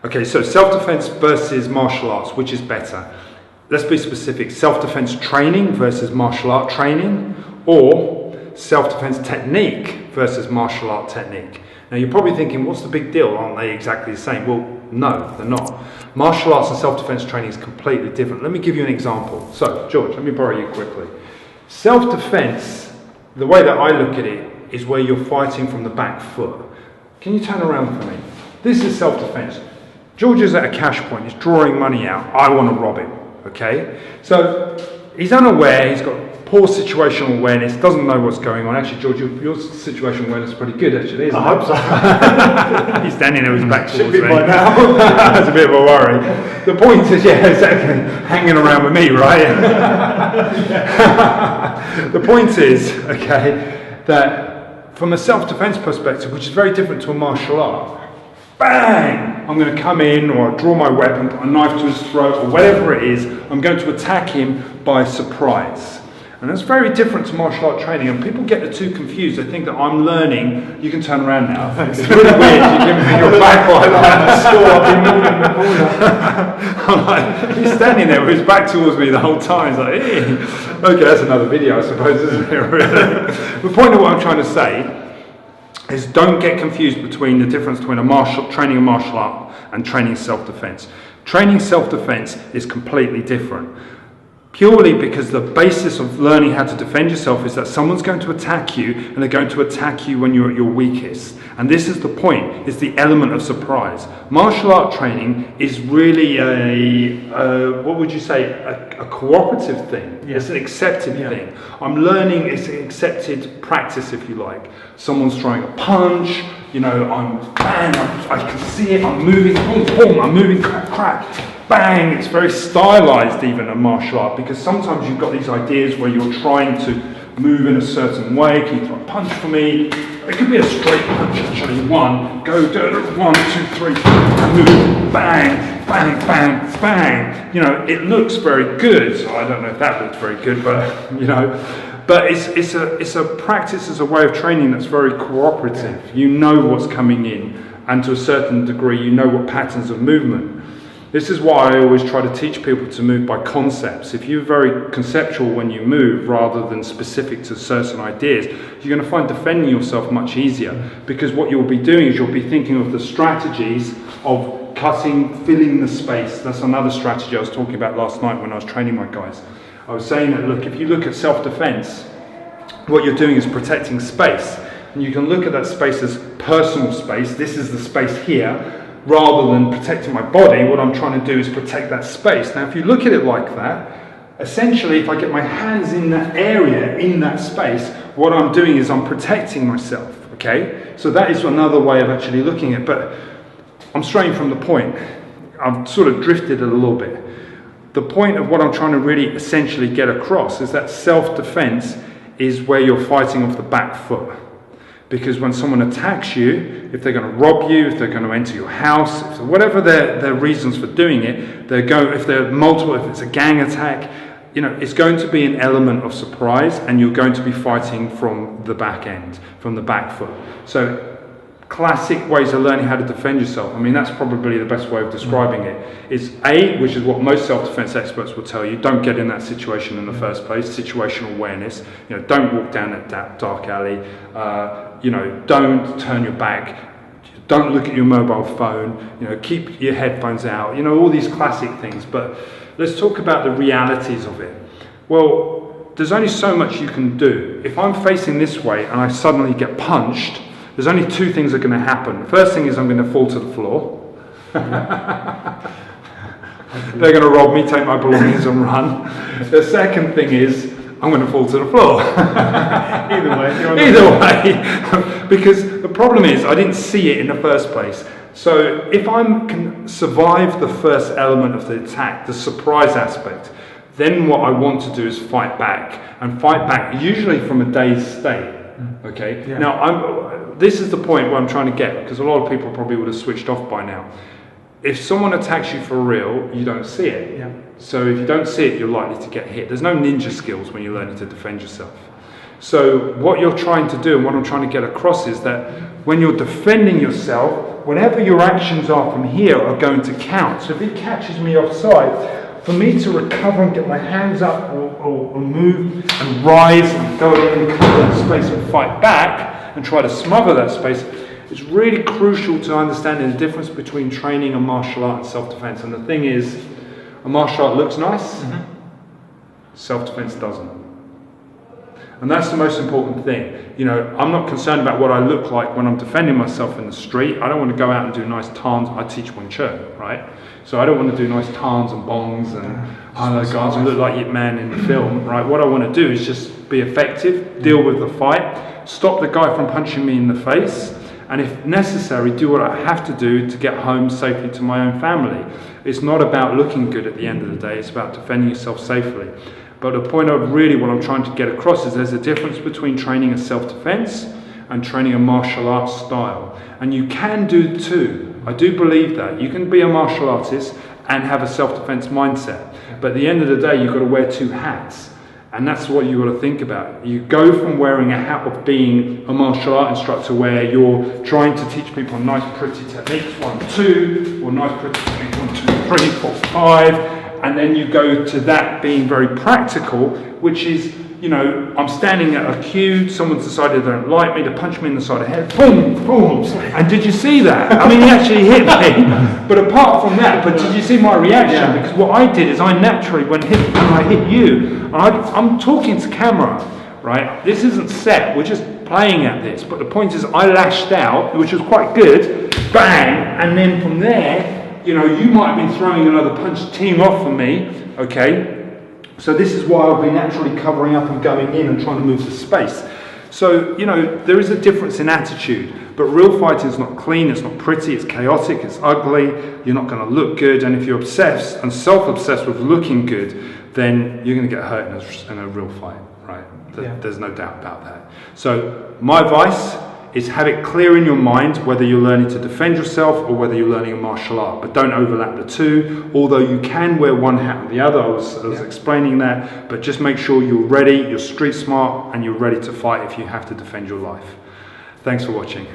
Okay, so self-defense versus martial arts, which is better? Let's be specific. Self-defense training versus martial art training, or self-defense technique versus martial art technique? Now you're probably thinking, what's the big deal? Aren't they exactly the same? Well, no, they're not. Martial arts and self-defense training is completely different. Let me give you an example. So, George, let me borrow you quickly. Self-defense, the way that I look at it, is where you're fighting from the back foot. Can you turn around for me? This is self-defense. George is at a cash point, he's drawing money out. I want to rob him, okay? So he's unaware, he's got poor situational awareness, doesn't know what's going on. Actually, George, your situational awareness is pretty good, actually, isn't it? I hope so. He's standing there with his back towards Should be me. by now. That's a bit of a worry. The point is, yeah, exactly, hanging around with me, right? The point is, okay, that from a self-defense perspective, which is very different to a martial art, bang! I'm going to come in, or draw my weapon, put a knife to his throat, or whatever it is. I'm going to attack him by surprise. And that's very different to martial art training. And people get the two confused. They think that I'm learning. You can turn around now. It's really weird. You give me your back like that. I'm like, he's standing there with his back towards me the whole time. He's like, eh. Okay, that's another video, I suppose, isn't it? Really? The point of what I'm trying to say is don't get confused between the difference between training a martial art and training self-defense. Training self-defense is completely different. Purely because the basis of learning how to defend yourself is that someone's going to attack you, and they're going to attack you when you're at your weakest. And this is the point, is the element of surprise. Martial art training is really what would you say, a cooperative thing. Yeah. It's an accepted thing. I'm learning, it's an accepted practice, if you like. Someone's throwing a punch, you know, I can see it, I'm moving, boom, boom, I'm moving, crack, crack. Bang! It's very stylized, even a martial art, because sometimes you've got these ideas where you're trying to move in a certain way. Can you throw a punch for me? It could be a straight punch, actually. One, go, do it, 1, 2, 3, move, bang, bang, bang, bang. You know, it looks very good. So I don't know if that looks very good, but you know, but it's a practice, it's a way of training that's very cooperative. You know what's coming in, and to a certain degree, you know what patterns of movement. This is why I always try to teach people to move by concepts. If you're very conceptual when you move rather than specific to certain ideas, you're going to find defending yourself much easier, because what you'll be doing is you'll be thinking of the strategies of cutting, filling the space. That's another strategy I was talking about last night when I was training my guys. I was saying that, look, if you look at self-defense, what you're doing is protecting space. And you can look at that space as personal space. This is the space here. Rather than protecting my body, what I'm trying to do is protect that space. Now, if you look at it like that, essentially, if I get my hands in that area, in that space, what I'm doing is I'm protecting myself, okay? So that is another way of actually looking at it, but I'm straying from the point. I've sort of drifted a little bit. The point of what I'm trying to really essentially get across is that self-defense is where you're fighting off the back foot. Because when someone attacks you, if they're going to rob you, if they're going to enter your house, whatever their reasons for doing it, if they're multiple, if it's a gang attack, you know, it's going to be an element of surprise, and you're going to be fighting from the back end, from the back foot. So classic ways of learning how to defend yourself, I mean, that's probably the best way of describing it, is which is what most self-defense experts will tell you, don't get in that situation in the first place, situational awareness, you know, don't walk down that dark alley, you know, don't turn your back, don't look at your mobile phone, you know, keep your headphones out, you know, all these classic things. But let's talk about the realities of it. Well, there's only so much you can do. If I'm facing this way and I suddenly get punched, there's only two things that are going to happen. The first thing is I'm going to fall to the floor. They're going to rob me, take my belongings and run. The second thing is I'm going to fall to the floor. Either way. Because the problem is I didn't see it in the first place. So if I can survive the first element of the attack, the surprise aspect, then what I want to do is fight back. And fight back usually from a dazed state. Okay. Yeah. Now, this is the point where I'm trying to get, because a lot of people probably would have switched off by now. If someone attacks you for real, you don't see it. Yeah. So if you don't see it, you're likely to get hit. There's no ninja skills when you're learning to defend yourself. So what you're trying to do and what I'm trying to get across is that when you're defending yourself, whatever your actions are from here are going to count. So if he catches me offside, for me to recover and get my hands up or move and rise and go in and cover that space and fight back and try to smother that space, it's really crucial to understanding the difference between training a martial art and self-defense. And the thing is, a martial art looks nice, self-defense doesn't. And that's the most important thing. You know, I'm not concerned about what I look like when I'm defending myself in the street. I don't want to go out and do nice tans. I teach Wing Chun, right? So I don't want to do nice tans and bongs and those guys who look like Yip Man in the film, right? What I want to do is just be effective, deal with the fight, stop the guy from punching me in the face, and if necessary, do what I have to do to get home safely to my own family. It's not about looking good at the end of the day, it's about defending yourself safely. But the point of really what I'm trying to get across is there's a difference between training a self-defense and training a martial arts style. And you can do two. I do believe that. You can be a martial artist and have a self-defense mindset. But at the end of the day, you've got to wear two hats. And that's what you've got to think about. You go from wearing a hat of being a martial art instructor where you're trying to teach people nice pretty techniques, 1, 2, or nice pretty techniques, 1, 2, 3, 4, 5. And then you go to that being very practical, which is, you know, I'm standing at a cue, someone's decided they don't like me, to punch me in the side of the head, boom, boom. And did you see that? I mean, he actually hit me. But apart from that, but did you see my reaction? Yeah. Because what I did is I naturally, when I hit you, and I'm talking to camera, right? This isn't set, we're just playing at this. But the point is I lashed out, which was quite good, bang, and then from there, you know, you might have been throwing another punch teeing off for me, okay? So this is why I'll be naturally covering up and going in and trying to move the space. So, you know, there is a difference in attitude, but real fighting is not clean, it's not pretty, it's chaotic, it's ugly, you're not going to look good, and if you're obsessed and self-obsessed with looking good, then you're going to get hurt in a real fight, right? There's no doubt about that. So my advice is have it clear in your mind whether you're learning to defend yourself or whether you're learning a martial art, but don't overlap the two, although you can wear one hat or the other. I was explaining that, but just make sure you're ready, you're street smart, and you're ready to fight if you have to defend your life. Thanks for watching.